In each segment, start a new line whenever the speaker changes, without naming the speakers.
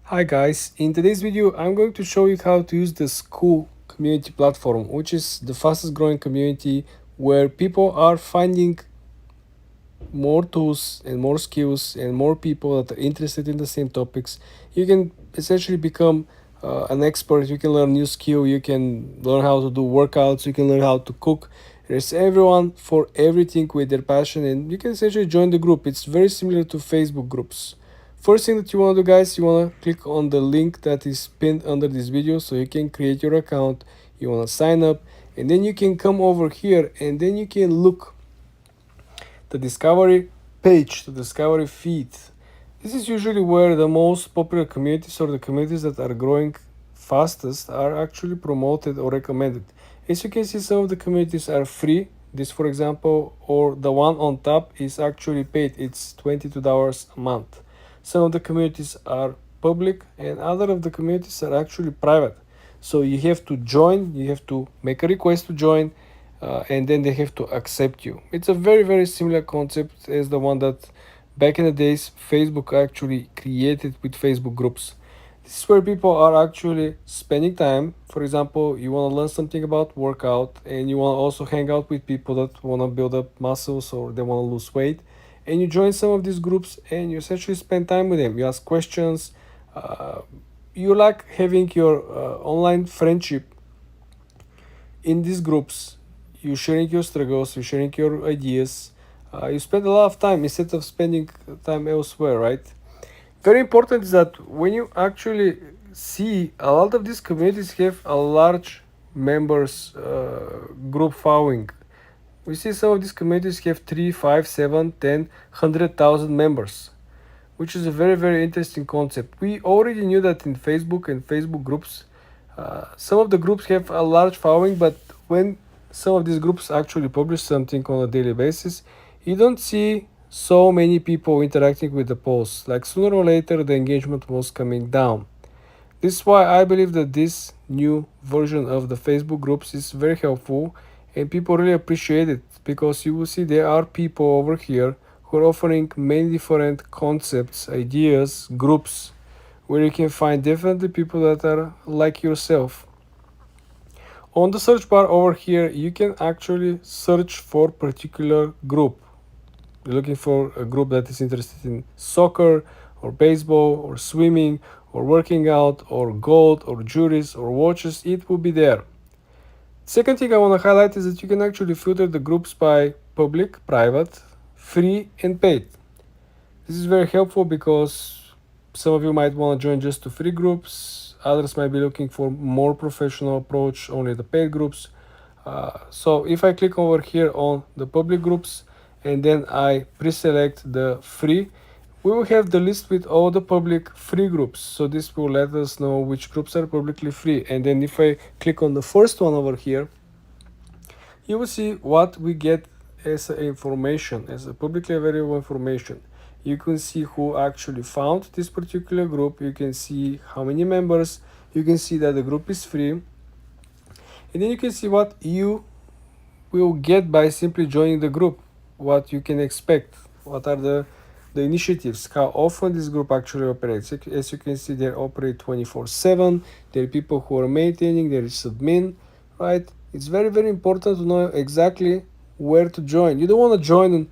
Hi guys, in today's video I'm going to show you how to use the Skool community platform, which is the fastest growing community where people are finding more tools and more skills and more people that are interested in the same topics. You can essentially become an expert, you can learn new skill, you can learn how to do workouts, you can learn how to cook. There's everyone for everything with their passion, and you can essentially join the group. It's very similar to Facebook groups. First thing that you want to do, guys, you want to click on the link that is pinned under this video so you can create your account. You want to sign up, and then you can come over here and then you can look the discovery page, the discovery feed. This is usually where the most popular communities or the communities that are growing fastest are actually promoted or recommended. As you can see, some of the communities are free. This, for example, or the one on top is actually paid. It's $22 a month. Some of the communities are public and other of the communities are actually private. So you have to join, you have to make a request to join, and then they have to accept you. It's a very similar concept as the one that back in the days Facebook actually created with Facebook groups. This is where people are actually spending time. For example, you want to learn something about workout and you want to also hang out with people that want to build up muscles or they want to lose weight, and you join some of these groups and you essentially spend time with them. You ask questions. uh, you like having your online friendship in these groups. You sharing your struggles, you sharing your ideas. You spend a lot of time instead of spending time elsewhere, right? Very important is that when you actually see a lot of these communities have a large members group following. We see some of these communities have 3, 5, 7, 10, 100,000 members, which is a very interesting concept. We already knew that in Facebook and Facebook groups, some of the groups have a large following, but when some of these groups actually publish something on a daily basis, you don't see so many people interacting with the posts. Like sooner or later, the engagement was coming down. This is why I believe that this new version of the Facebook groups is very helpful and people really appreciate it, because you will see there are people over here who are offering many different concepts, ideas, groups where you can find definitely people that are like yourself. On the search bar over here, you can actually search for particular group. You're looking for a group that is interested in soccer or baseball or swimming or working out or gold or jewelries or watches, it will be there. Second thing I want to highlight is that you can actually filter the groups by public, private, free, and paid. This is very helpful because some of you might want to join just to free groups, others might be looking for more professional approach, only the paid groups. So if I click over here on the public groups and then I pre-select the free, we will have the list with all the public free groups. So this will let us know which groups are publicly free. And then if I click on the first one over here, you will see what we get as information, as a publicly available information. You can see who actually found this particular group, you can see how many members, you can see that the group is free, and then you can see what you will get by simply joining the group, what you can expect, what are the initiatives, how often this group actually operates. As you can see, they operate 24/7. There are people who are maintaining, there is admin, right? It's very important to know exactly where to join. You don't want to join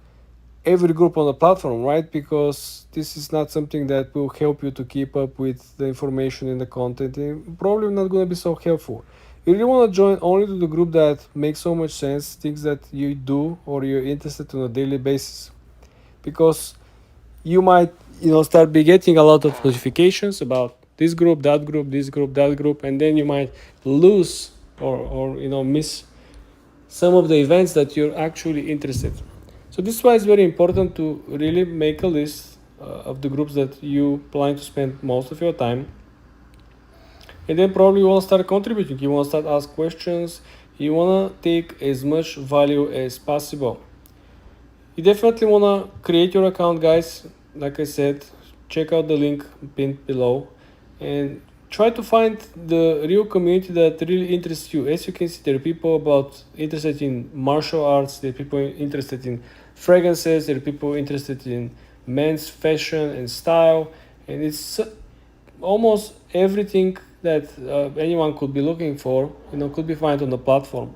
every group on the platform, right? Because this is not something that will help you to keep up with the information and the content, and probably not going to be so helpful. You really want to join only to the group that makes so much sense, things that you do or you're interested in on a daily basis, because you might start be getting a lot of notifications about this group, that group, this group, that group, and then you might lose or miss some of the events that you're actually interested in. So this is why it's very important to really make a list of the groups that you plan to spend most of your time, and then probably you want to start contributing, you want to start ask questions, you want to take as much value as possible. You definitely want to create your account, guys. Like I said, check out the link pinned below and try to find the real community that really interests you. As you can see, there are people interested in martial arts, there are people interested in fragrances, there are people interested in men's fashion and style, and it's almost everything that anyone could be looking for, could be found on the platform.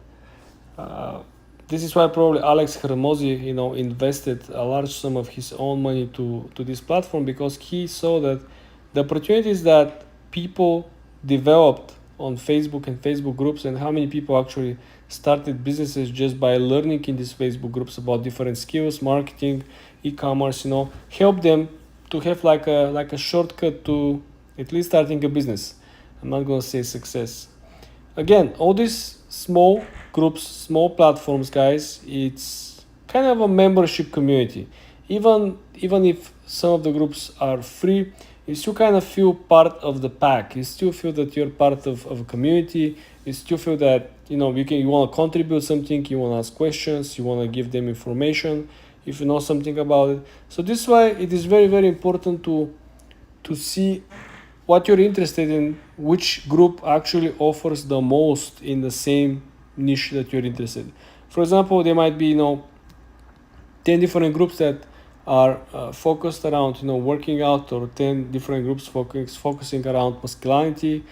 This is why probably Alex Hermosi, invested a large sum of his own money to this platform, because he saw that the opportunities that people developed on Facebook and Facebook groups, and how many people actually started businesses just by learning in these Facebook groups about different skills, marketing, e-commerce, help them to have like a shortcut to at least starting a business. I'm not gonna say success. Again, all these small groups, small platforms, guys, it's kind of a membership community. Even if some of the groups are free, you still kind of feel part of the pack. You still feel that you're part of a community. You still feel that you want to contribute something, you want to ask questions, you want to give them information if you know something about it. So this is why it is very, very important to see what you're interested in, which group actually offers the most in the same niche that you're interested in. For example, there might be 10 different groups that are focused around working out, or 10 different groups focusing around masculinity,